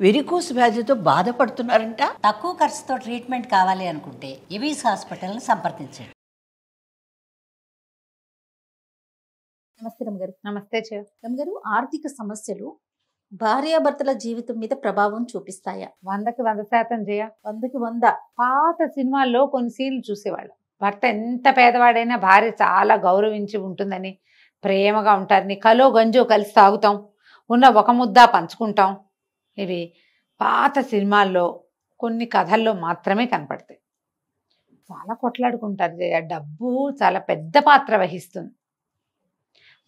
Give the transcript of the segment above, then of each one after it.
Varicose వ్యాధితో బాధపడుతున్నారంట. తక్కువ ఖర్చుతో ట్రీట్మెంట్ కావాలి అనుకుంటే ఎవిస్ హాస్పిటల్ని సంప్రదించండి. నమస్తే రమగారు. నమస్తే రమగారు, ఆర్థిక సమస్యలు భార్యాభర్తల జీవితం మీద ప్రభావం చూపిస్తాయా? 100% జయ. 100% పాత సినిమాల్లో కొన్ని సీన్లు చూసేవాళ్ళం. భర్త ఎంత పేదవాడైనా భార్య చాలా గౌరవించి ఉంటుందని, ప్రేమగా ఉంటారని, కలో గంజో కలిసి తాగుతాం, ఉన్న ఒక ముద్ద పంచుకుంటాం. ఇవి పాత సినిమాల్లో కొన్ని కథల్లో మాత్రమే కనపడతాయి. చాలా కొట్లాడుకుంటారు జయ. డబ్బు చాలా పెద్ద పాత్ర వహిస్తుంది.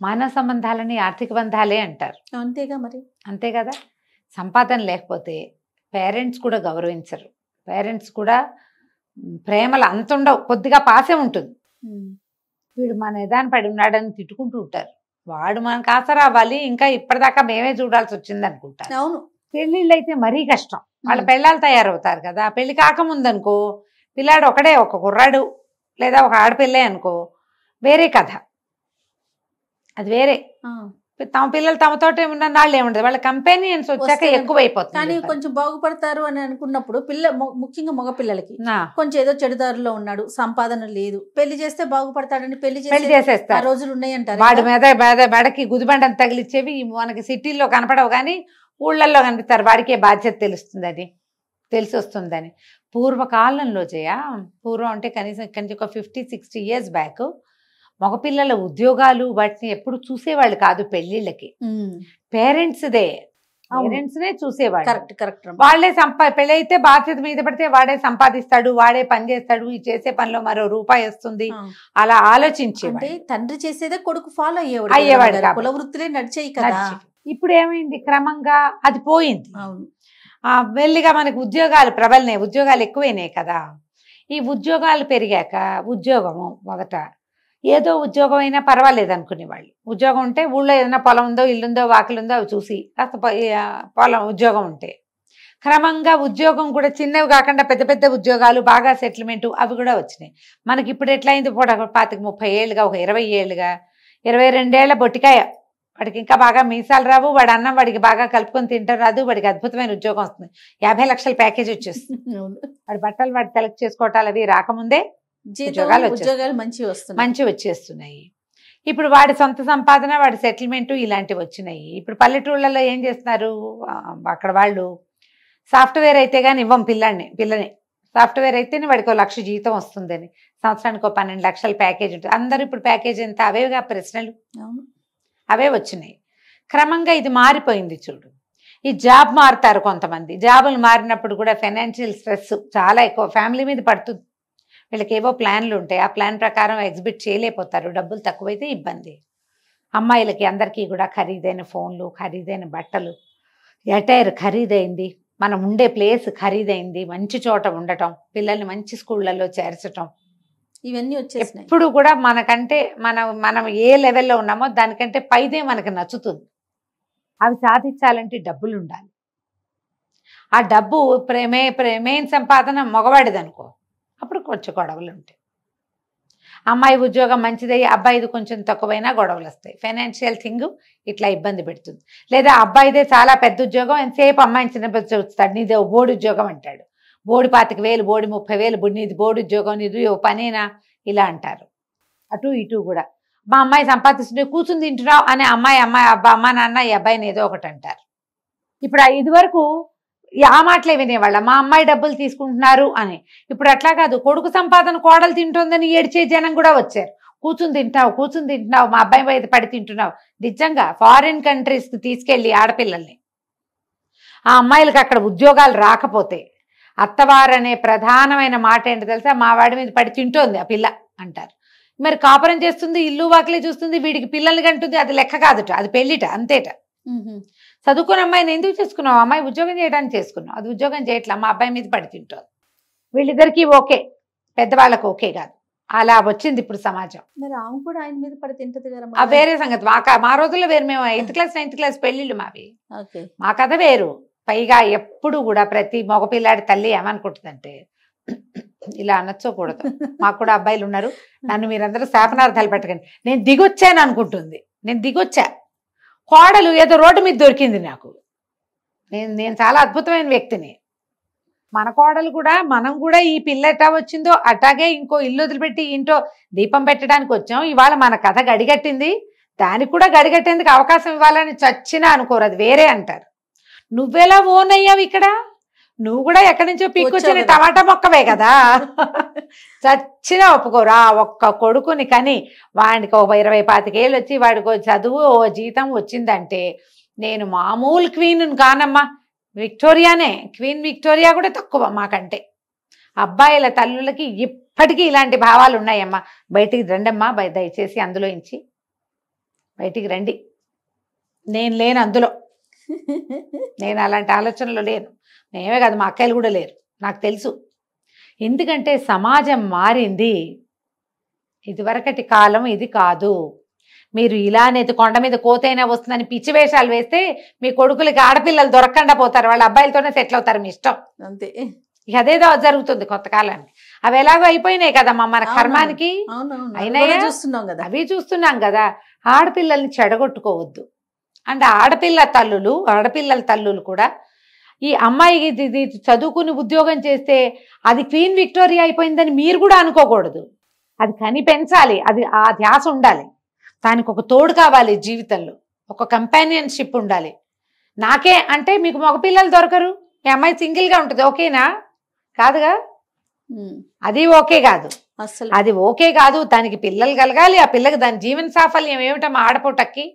మానవ సంబంధాలని ఆర్థిక బంధాలే అంటారు. అంతేగా మరి. అంతే కదా. సంపాదన లేకపోతే పేరెంట్స్ కూడా గౌరవించరు. పేరెంట్స్ కూడా ప్రేమలు అంత ఉండవు, కొద్దిగా పాసే ఉంటుంది. వీడు మన ఎదాని పడి ఉన్నాడని తిట్టుకుంటూ ఉంటారు. వాడు మనకు ఆసరా అవ్వాలి, ఇంకా ఇప్పటిదాకా మేమే చూడాల్సి వచ్చింది అనుకుంటారు. అవును. పెళ్ళిళ్ళు అయితే మరీ కష్టం. వాళ్ళ పెళ్ళాలు తయారవుతారు కదా. పెళ్లి కాకముందనుకో పిల్లాడు ఒకడే, ఒక కుర్రాడు లేదా ఒక ఆడపిల్లే అనుకో, వేరే కథ. అది వేరే. తమ పిల్లలు తమతోటే ఉన్న వాళ్ళు ఏముండదు, వాళ్ళ కంపెనీయన్స్ వచ్చాక ఎక్కువైపోతుంది. కానీ కొంచెం బాగుపడతారు అని అనుకున్నప్పుడు ముఖ్యంగా మగ పిల్లలకి కొంచెం ఏదో చెడుదారులో ఉన్నాడు, సంపాదన లేదు, పెళ్లి చేస్తే బాగుపడతాడని పెళ్లి చేసేస్తారు. రోజులు ఉన్నాయంటారు. వాడి మెడకి గుదిబండని తగిలిచ్చేవి మనకి సిటీల్లో కనపడవు, కానీ ఊళ్ళల్లో కనిపిస్తారు. వాడికే బాధ్యత తెలుస్తుందని, తెలిసి వస్తుందని. పూర్వకాలంలో పూర్వం అంటే కనీసం ఇక్కడి నుంచి ఒక 50-60 years బ్యాక్ మగపిల్లల ఉద్యోగాలు వాటిని ఎప్పుడు చూసేవాళ్ళు కాదు. పెళ్లిళ్ళకి పేరెంట్స్నే చూసేవాళ్ళు. Correct correct. వాళ్లే పెళ్లి అయితే బాధ్యత మీద పడితే వాడే సంపాదిస్తాడు, వాడే పని చేస్తాడు, ఈ చేసే పనిలో మరో రూపాయి వస్తుంది, అలా ఆలోచించి. అంటే తండ్రి చేసేదే కొడుకు ఫాలో అయ్యేవాడు. కుల వృత్తులే నడిచేయి కదా. ఇప్పుడు ఏమైంది, క్రమంగా అది పోయింది. మెల్లిగా మనకి ఉద్యోగాలు ప్రబలినాయి, ఉద్యోగాలు ఎక్కువైనాయి కదా. ఈ ఉద్యోగాలు పెరిగాక ఉద్యోగము మొదట ఏదో ఉద్యోగం అయినా పర్వాలేదు అనుకునేవాళ్ళు. ఉద్యోగం ఉంటే ఊళ్ళో ఏదైనా పొలం ఉందో, ఇల్లుందో, వాకిలుందో అవి చూసి కాస్త పొలం ఉద్యోగం ఉంటే, క్రమంగా ఉద్యోగం కూడా చిన్నవి కాకుండా పెద్ద పెద్ద ఉద్యోగాలు, బాగా సెటిల్మెంట్ అవి కూడా వచ్చినాయి. మనకి ఇప్పుడు ఎట్లయింది, 25-30 ఏళ్ళుగా, ఒక 20 ఏళ్ళుగా, 22 ఏళ్ల బొట్టికాయ, వాడికి ఇంకా బాగా మీసాలు రావు, వాడి అన్నం వాడికి బాగా కలుపుకొని తింటారు రాదు, వాడికి అద్భుతమైన ఉద్యోగం వస్తుంది, 50 లక్షల ప్యాకేజ్ వచ్చేస్తుంది. వాడి బట్టలు వాడి సెలెక్ట్ చేసుకోవటాలు అవి రాకముందే ఉద్యోగాలు మంచి వచ్చేస్తున్నాయి. ఇప్పుడు వాడి సొంత సంపాదన, వాడి సెటిల్మెంట్ ఇలాంటివి వచ్చినాయి. ఇప్పుడు పల్లెటూళ్ళలో ఏం చేస్తున్నారు, అక్కడ వాళ్ళు సాఫ్ట్వేర్ అయితే కానీ ఇవ్వం పిల్లని. సాఫ్ట్వేర్ అయితేనే వాడికి 1 లక్ష జీతం వస్తుందని, సంవత్సరానికి 12 లక్షల ప్యాకేజ్ ఉంటుంది. అందరూ ఇప్పుడు ప్యాకేజ్ ఎంత, అవేగా ప్రశ్నలు, అవే వచ్చినాయి. క్రమంగా ఇది మారిపోయింది చూడు. ఈ జాబ్ మారుతారు కొంతమంది. జాబులు మారినప్పుడు కూడా ఫైనాన్షియల్ స్ట్రెస్ చాలా ఎక్కువ ఫ్యామిలీ మీద పడుతుంది. వీళ్ళకి ఏవో ప్లాన్లు ఉంటాయి, ఆ ప్లాన్ ప్రకారం ఎగ్జిబిట్ చేయలేకపోతారు, డబ్బులు తక్కువైతే ఇబ్బంది. అమ్మాయిలకి అందరికీ కూడా ఖరీదైన ఫోన్లు, ఖరీదైన బట్టలు, ఎటైర్ ఖరీదైంది, మనం ఉండే ప్లేస్ ఖరీదైంది, మంచి చోట ఉండటం, పిల్లల్ని మంచి స్కూళ్ళల్లో చేర్చటం, ఇవన్నీ వచ్చేసినాయి. ఇప్పుడు కూడా మనకంటే మనం ఏ లెవెల్లో ఉన్నామో దానికంటే పైదే మనకు నచ్చుతుంది. అవి సాధించాలంటే డబ్బులు ఉండాలి. ఆ డబ్బు మెయిన్ సంపాదన మగవాడిది అనుకో, అప్పుడు కొంచెం గొడవలు ఉంటాయి. అమ్మాయి ఉద్యోగం మంచిదయ్యి అబ్బాయిది కొంచెం తక్కువైనా గొడవలు వస్తాయి. ఫైనాన్షియల్ థింగ్ ఇట్లా ఇబ్బంది పెడుతుంది. లేదా అబ్బాయిదే చాలా పెద్ద ఉద్యోగం, ఎంతసేపు అమ్మాయిని చిన్న చూస్తాడు, నీదే బోర్డు ఉద్యోగం అంటాడు, బోర్డు 25,000, బోర్డు 30,000, నీది బోర్డు ఉద్యోగం, నీది పనేనా, ఇలా అంటారు. అటు ఇటు కూడా మా అమ్మాయి సంపాదిస్తుంటే కూర్చుని తింటున్నావు అని అమ్మ నాన్న ఈ అబ్బాయిని ఏదో ఒకటి అంటారు. ఇప్పుడు ఇదివరకు ఆ మాటలే వినేవాళ్ళ, మా అమ్మాయి డబ్బులు తీసుకుంటున్నారు అని. ఇప్పుడు అట్లా కాదు, కొడుకు సంపాదన కోడలు తింటుందని ఏడ్చే జనం కూడా వచ్చారు. కూర్చుని తింటున్నావు, మా అబ్బాయి మీద పడి తింటున్నావు. నిజంగా ఫారిన్ కంట్రీస్కి తీసుకెళ్ళి ఆడపిల్లల్ని, ఆ అమ్మాయిలకు అక్కడ ఉద్యోగాలు రాకపోతే అత్తవారనే ప్రధానమైన మాట ఏంటి తెలుసా, మా వాడి మీద పడి తింటోంది ఆ పిల్ల అంటారు. మరి కాపురం చేస్తుంది, ఇల్లు వాకిలే చూస్తుంది, వీడికి పిల్లల్ని కంటుంది, అది లెక్క కాదుట, అది పెళ్ళిట, అంతేట. చదువుకున్న అమ్మాయిని ఎందుకు చేసుకున్నావు, అమ్మాయి ఉద్యోగం చేయడానికి చేసుకున్నావు, అది ఉద్యోగం చేయట్లా, మా అబ్బాయి మీద పడి తింటుంది. వీళ్ళిద్దరికీ ఓకే, పెద్దవాళ్ళకు ఓకే కాదు. అలా వచ్చింది ఇప్పుడు సమాజం. మరి ఆమె కూడా ఆయన మీద పడి తింటది కదా. ఆ వేరే సంగతి. మా రోజుల్లో వేరు. మేము 8th క్లాస్ 9th క్లాస్ పెళ్ళిళ్ళు మావి. మా కథ వేరు. పైగా ఎప్పుడు కూడా ప్రతి మగపిల్లాడి తల్లి ఏమనుకుంటుందంటే, ఇలా అనొచ్చకూడదు, మాకు కూడా అబ్బాయిలు ఉన్నారు, నన్ను మీరందరూ శాపనార్థాలు పెట్టకండి, నేను దిగొచ్చాను అనుకుంటుంది. నేను దిగొచ్చా, కోడలు ఏదో రోడ్డు మీద దొరికింది నాకు, నేను చాలా అద్భుతమైన వ్యక్తిని. మన కోడలు కూడా, మనం కూడా ఈ పిల్ల ఎట్టా వచ్చిందో అట్లాగే ఇంకో ఇల్లు వదిలిపెట్టి ఇంట్లో దీపం పెట్టడానికి వచ్చాం. ఇవాళ మన కథ గడిగట్టింది, దానికి కూడా గడిగట్టేందుకు అవకాశం ఇవ్వాలని చచ్చినా అనుకోరు, అది వేరే అంటారు. నువ్వెలా ఓన్ అయ్యావు ఇక్కడ? నువ్వు కూడా ఎక్కడి నుంచో పీక్కొచ్చిన టమాటా మొక్కవే కదా. చచ్చినా ఒప్పుకోరు. ఆ ఒక్క కొడుకుని కానీ వాడికి ఒక 20-25 ఏళ్ళు వచ్చి వాడికి చదువు ఓ జీతం వచ్చిందంటే నేను మామూలు క్వీన్ కానమ్మా, విక్టోరియానే. క్వీన్ విక్టోరియా కూడా తక్కువ మాకంటే. అబ్బాయిల తల్లులకి ఇప్పటికీ ఇలాంటి భావాలు ఉన్నాయమ్మా. బయటికి రండమ్మా, దయచేసి అందులో ఇంచి బయటికి రండి. నేను లేను అందులో, నేను అలాంటి ఆలోచనలు లేను. మేమే కాదు, మా అక్కలు కూడా లేరు, నాకు తెలుసు. ఎందుకంటే సమాజం మారింది, ఇదివరకటి కాలం ఇది కాదు. మీరు ఇలానే కొండ మీద కోతైనా వస్తుందని పిచ్చి వేషాలు వేస్తే మీ కొడుకులకి ఆడపిల్లలు దొరకకుండా పోతారు, వాళ్ళ అబ్బాయిలతోనే సెటిల్ అవుతారు, మీ ఇష్టం అంతే. ఇక అదేదో జరుగుతుంది కొత్త కాలానికి. అవి ఎలాగో అయిపోయినాయి కదమ్మా మన కర్మానికి, అయినాయి చూస్తున్నాం కదా, అవి చూస్తున్నాం కదా. ఆడపిల్లల్ని చెడగొట్టుకోవద్దు. అంటే ఆడపిల్లల తల్లులు కూడా ఈ అమ్మాయికి చదువుకుని ఉద్యోగం చేస్తే అది క్వీన్ విక్టోరియా అయిపోయిందని మీరు కూడా అనుకోకూడదు. అది కని పెంచాలి, అది ఆ ధ్యాస ఉండాలి. దానికి ఒక తోడు కావాలి జీవితంలో, ఒక కంపానియన్షిప్ ఉండాలి. నాకే అంటే మీకు మగపిల్లలు దొరకరు, మీ అమ్మాయి సింగిల్గా ఉంటుంది, ఓకేనా? కాదుగా, అది ఓకే కాదు, అసలు అది ఓకే కాదు. దానికి పిల్లలు కలగాలి, ఆ పిల్లకి దాని జీవన సాఫల్యం ఏమిటమ్మా ఆడపూటకి.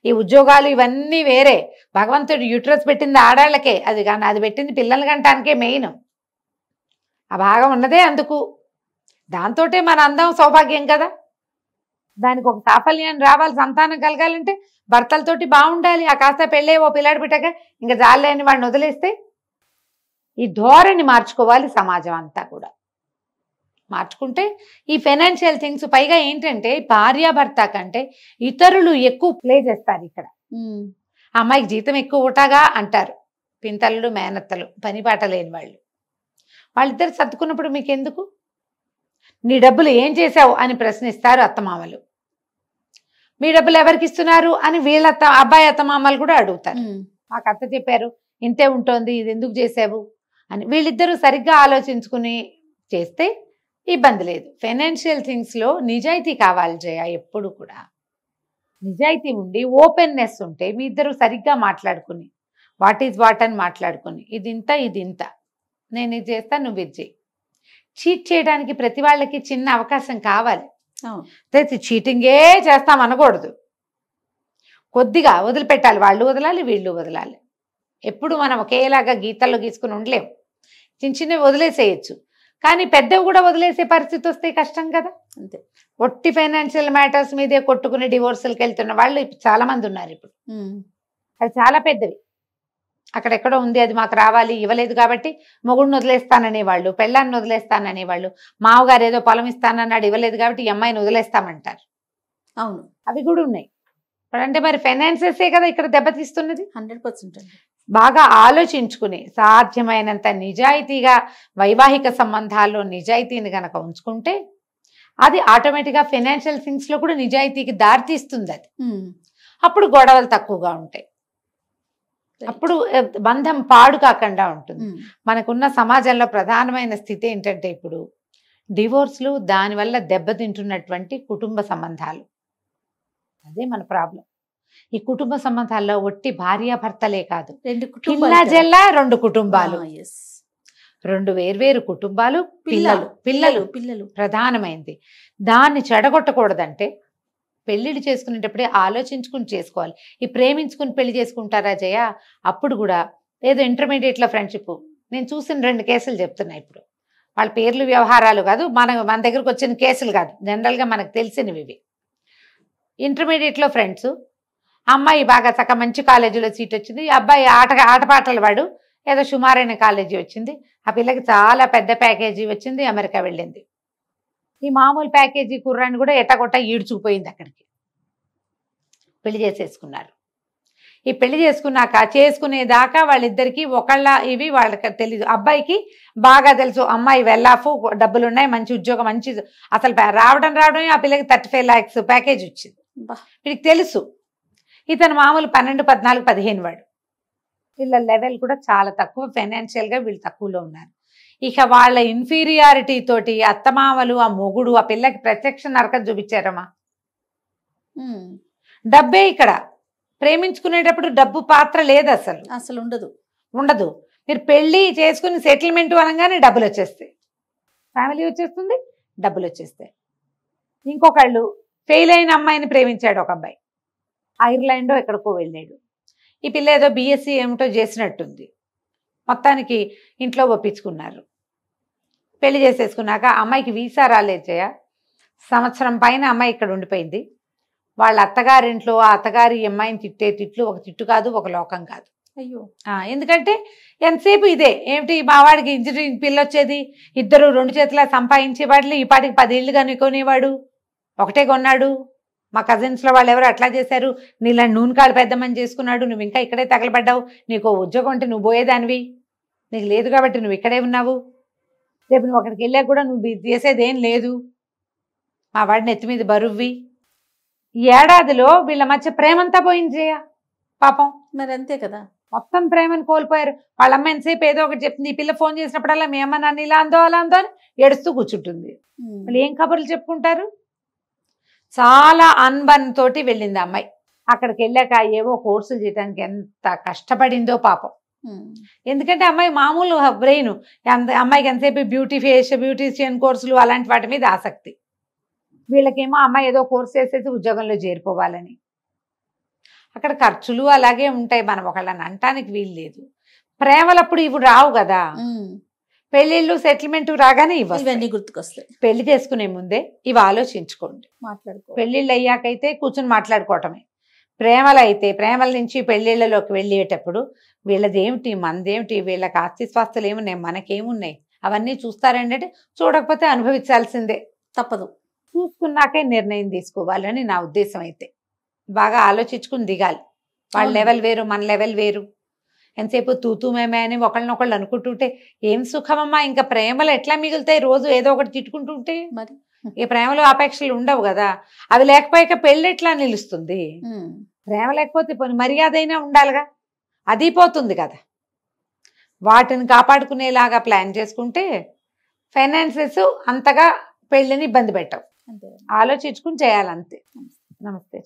ఈ ఉద్యోగాలు ఇవన్నీ వేరే. భగవంతుడు యూట్రస్ పెట్టింది ఆడాళ్ళకే, అది కానీ అది పెట్టింది పిల్లలు కంటానికే మెయిన్. ఆ భాగం ఉన్నదే అందుకు. దాంతోటే మన అందం సౌభాగ్యం కదా. దానికి ఒక సాఫల్యాన్ని రావాలి, సంతానం కలగాలంటే భర్తలతోటి బాగుండాలి. ఆ కాస్త పెళ్ళే ఓ పిల్లాడు పెట్టాక ఇంకా జాలేని వాడిని వదిలేస్తే, ఈ ధోరణి మార్చుకోవాలి సమాజం అంతా కూడా. మార్చుకుంటే ఈ ఫైనాన్షియల్ థింగ్స్, పైగా ఏంటంటే భార్యాభర్త కంటే ఇతరులు ఎక్కువ ప్లే చేస్తారు ఇక్కడ. అమ్మాయికి జీతం ఎక్కువ ఉంటాగా అంటారు పింతలు మేనత్తలు, పని పాట లేని వాళ్ళు. వాళ్ళిద్దరు సర్దుకున్నప్పుడు మీకెందుకు? నీ డబ్బులు ఏం చేశావు అని ప్రశ్నిస్తారు అత్తమామలు. మీ డబ్బులు ఎవరికి ఇస్తున్నారు అని వీళ్ళ అబ్బాయి అత్తమామలు కూడా అడుగుతారు. మాకు అత్త చెప్పారు ఇంతే ఉంటుంది, ఇది ఎందుకు చేసావు అని. వీళ్ళిద్దరూ సరిగ్గా ఆలోచించుకుని చేస్తే ఇబ్బంది లేదు. ఫైనాన్షియల్ థింగ్స్లో నిజాయితీ కావాలి జయ. ఎప్పుడు కూడా నిజాయితీ ఉండి ఓపెన్నెస్ ఉంటే మీ ఇద్దరు సరిగ్గా మాట్లాడుకుని వాట్ ఈజ్ వాట్ అని మాట్లాడుకుని, ఇది ఇంత ఇది ఇంత, నేను ఇది చేస్తా నువ్వు ఇది చేయి. చీట్ చేయడానికి ప్రతి వాళ్ళకి చిన్న అవకాశం కావాలి. చీటింగే చేస్తాం అనకూడదు, కొద్దిగా వదిలిపెట్టాలి. వాళ్ళు వదలాలి, వీళ్ళు వదలాలి. ఎప్పుడు మనం ఒకేలాగా గీతల్లో గీసుకుని ఉండలేము. చిన్న చిన్నవి వదిలేసేయచ్చు, కానీ పెద్దవి కూడా వదిలేసే పరిస్థితి వస్తే కష్టం కదా. అంతే. ఒట్టి ఫైనాన్షియల్ మ్యాటర్స్ మీదే కొట్టుకుని డివోర్సులకు వెళ్తున్న వాళ్ళు చాలా మంది ఉన్నారు ఇప్పుడు. అది చాలా పెద్దవి. అక్కడెక్కడో ఉంది, అది మాకు రావాలి, ఇవ్వలేదు కాబట్టి మొగుడిని వదిలేస్తాననేవాళ్ళు, పెళ్ళాన్ని వదిలేస్తాననేవాళ్ళు, మామగారు ఏదో పొలం ఇస్తానన్నాడు ఇవ్వలేదు కాబట్టి ఈ అమ్మాయిని వదిలేస్తామంటారు. అవును, అవి కూడా ఉన్నాయి. అంటే మరి ఫైనాన్సెసే కదా ఇక్కడ దెబ్బతీస్తున్నది. 100%. బాగా ఆలోచించుకుని సాధ్యమైనంత నిజాయితీగా వైవాహిక సంబంధాల్లో నిజాయితీని గనక ఉంచుకుంటే అది ఆటోమేటిక్గా ఫైనాన్షియల్ థింగ్స్లో కూడా నిజాయితీకి దారితీస్తుంది. అది అప్పుడు గొడవలు తక్కువగా ఉంటాయి, అప్పుడు బంధం పాడు కాకుండా ఉంటుంది. మనకున్న సమాజంలో ప్రధానమైన స్థితి ఏంటంటే ఇప్పుడు డివోర్స్లు, దానివల్ల దెబ్బతింటున్నటువంటి కుటుంబ సంబంధాలు. అదే మన ప్రాబ్లం. ఈ కుటుంబ సంబంధాల్లో ఒట్టి భార్యాభర్తలే కాదు, రెండు కుటుంబాలు, రెండు వేర్వేరు కుటుంబాలు, పిల్లలు పిల్లలు పిల్లలు ప్రధానమైంది. దాన్ని చెడగొట్టకూడదంటే పెళ్ళిళ్ళు చేసుకునేటప్పుడే ఆలోచించుకుని చేసుకోవాలి. ఈ ప్రేమించుకుని పెళ్లి చేసుకుంటారా జయ? అప్పుడు కూడా ఏదో ఇంటర్మీడియట్లో ఫ్రెండ్షిప్. నేను చూసిన 2 కేసులు చెప్తున్నా ఇప్పుడు. వాళ్ళ పేర్లు వ్యవహారాలు కాదు, మన దగ్గరకు వచ్చిన కేసులు కాదు, జనరల్గా మనకు తెలిసినవి ఇవి. ఇంటర్మీడియట్లో ఫ్రెండ్స్, అమ్మాయి బాగా చక్క మంచి కాలేజీలో సీట్ వచ్చింది, అబ్బాయి ఆటపాటలు వాడు ఏదో సుమారైన కాలేజీ వచ్చింది. ఆ పిల్లకి చాలా పెద్ద ప్యాకేజీ వచ్చింది, అమెరికా వెళ్ళింది. ఈ మామూలు ప్యాకేజీ కుర్రాన్ని కూడా ఎట్టగొట్ట ఈడ్చుకుపోయింది అక్కడికి. పెళ్లి చేసేసుకున్నారు. ఈ పెళ్లి చేసుకునేదాకా వాళ్ళిద్దరికీ ఒకళ్ళ ఇవి వాళ్ళకి తెలీదు. అబ్బాయికి బాగా తెలుసు, అమ్మాయి వెల్లాఫ్, డబ్బులు ఉన్నాయి, మంచి ఉద్యోగం, మంచి అసలు రావడం ఆ పిల్లకి 35 lakhs ప్యాకేజ్ వచ్చింది. వీడికి తెలుసు. ఇతను మామూలు 12, 14, 15 వాడు. వీళ్ళ లెవెల్ కూడా చాలా తక్కువ, ఫైనాన్షియల్గా వీళ్ళు తక్కువలో ఉన్నారు. ఇక వాళ్ళ ఇన్ఫీరియారిటీ తోటి అత్తమామలు, ఆ మొగుడు, ఆ పిల్లకి ప్రత్యక్ష నరకం చూపించారమ్మా. డబ్బే ఇక్కడ. ప్రేమించుకునేటప్పుడు డబ్బు పాత్ర లేదు, అసలు ఉండదు. మీరు పెళ్లి చేసుకుని సెటిల్మెంట్ అనగానే డబ్బులు వచ్చేస్తాయి, ఫ్యామిలీ వచ్చేస్తుంది, డబ్బులు వచ్చేస్తాయి. ఇంకొకళ్ళు ఫెయిల్ అయిన అమ్మాయిని ప్రేమించాడు ఒక అబ్బాయి, ఐర్లాండో ఎక్కడికో వెళ్ళాడు. ఈ పిల్ల ఏదో బీఎస్సీ ఏమిటో చేసినట్టుంది. మొత్తానికి ఇంట్లో ఒప్పించుకున్నారు. పెళ్లి చేసేసుకున్నాక అమ్మాయికి వీసా రాలేదు జయ. సంవత్సరం పైన అమ్మాయి ఇక్కడ ఉండిపోయింది. వాళ్ళ అత్తగారింట్లో ఆ అత్తగారి అమ్మాయిని తిట్టే తిట్లు ఒక తిట్టు కాదు, ఒక లోకం కాదు. అయ్యో. ఎందుకంటే ఎంతసేపు ఇదే ఏమిటి, మా వాడికి ఇంజనీరింగ్ పిల్ల వచ్చేది, ఇద్దరు 2 చేతుల సంపాదించేవాళ్ళు, ఈ పాటికి 10 ఇళ్ళు కనుక్కునేవాడు, ఒకటే కొన్నాడు. మా కజిన్స్లో వాళ్ళు ఎవరు అట్లా చేశారు, నీళ్ళ నూనె కాళ్ళు పెద్దమని చేసుకున్నాడు, నువ్వు ఇంకా ఇక్కడే తగలబడ్డావు, నీకు ఉద్యోగం అంటే నువ్వు పోయేదానివి, నీకు లేదు కాబట్టి నువ్వు ఇక్కడే ఉన్నావు, రేపు నువ్వు అక్కడికి వెళ్ళాక కూడా నువ్వు చేసేదేం లేదు, మా వాడిని ఎత్తి మీద బరువ్వి. ఏడాదిలో వీళ్ళ మధ్య ప్రేమంతా పోయింది జయ. పాపం మరి అంతే కదా, మొత్తం ప్రేమను కోల్పోయారు. వాళ్ళ అమ్మ ఎంతసేపు ఏదో ఒకటి చెప్తుంది, ఈ పిల్ల ఫోన్ చేసినప్పుడల్లా మీ అమ్మ నన్ను ఇలా అందో అలా అందో అని ఏడుస్తూ కూర్చుంటుంది. వాళ్ళు ఏం కబుర్లు చెప్పుకుంటారు. చాలా అన్బన్ తోటి వెళ్ళింది అమ్మాయి. అక్కడికి వెళ్ళాక ఏవో కోర్సులు చేయడానికి ఎంత కష్టపడిందో పాపం. ఎందుకంటే అమ్మాయి మామూలు బ్రెయిన్, అమ్మాయికి ఎంతసేపు బ్యూటీషియన్ కోర్సులు అలాంటి వాటి మీద ఆసక్తి. వీళ్ళకేమో అమ్మాయి ఏదో కోర్సు చేసేసి ఉద్యోగంలో చేరిపోవాలని. అక్కడ ఖర్చులు అలాగే ఉంటాయి, మనం ఒకళ్ళని అంటానికి వీలు లేదు. ప్రేమలప్పుడు ఇవి రావు కదా, పెళ్ళిళ్ళు సెటిల్మెంట్ రాగానే ఇవన్నీ గుర్తుకొస్తాయి. పెళ్లి చేసుకునే ముందే ఇవి ఆలోచించుకోండి, పెళ్ళిళ్ళు అయ్యాకైతే కూర్చుని మాట్లాడుకోవటమే. ప్రేమలు అయితే ప్రేమల నుంచి పెళ్ళిళ్ళలోకి వెళ్ళేటప్పుడు వీళ్ళదేమిటి మనదేమిటి, వీళ్ళకి ఆస్తి స్వాస్తులు ఏమున్నాయి, మనకేమున్నాయి, అవన్నీ చూస్తారంటే చూడకపోతే అనుభవించాల్సిందే, తప్పదు. చూసుకున్నాకే నిర్ణయం తీసుకోవాలని నా ఉద్దేశం. అయితే బాగా ఆలోచించుకుని దిగాలి. వాళ్ళ లెవెల్ వేరు, మన లెవెల్ వేరు. ఎంతసేపు తూతూ మేమే అని ఒకళ్ళనొకళ్ళు అనుకుంటుంటే ఏం సుఖమమ్మా. ఇంకా ప్రేమలు ఎట్లా మిగులుతాయి, రోజు ఏదో ఒకటి తిట్టుకుంటుంటే. మరి ఈ ప్రేమలో అపేక్షలు ఉండవు కదా, అవి లేకపోయాక పెళ్ళి ఎట్లా నిలుస్తుంది. ప్రేమ లేకపోతే పోనీ మర్యాద అయినా ఉండాలిగా, అది పోతుంది కదా. వాటిని కాపాడుకునేలాగా ప్లాన్ చేసుకుంటే ఫైనాన్సెస్ అంతగా పెళ్ళిని ఇబ్బంది పెట్టవు. ఆలోచించుకుని చేయాలంతే. నమస్తే.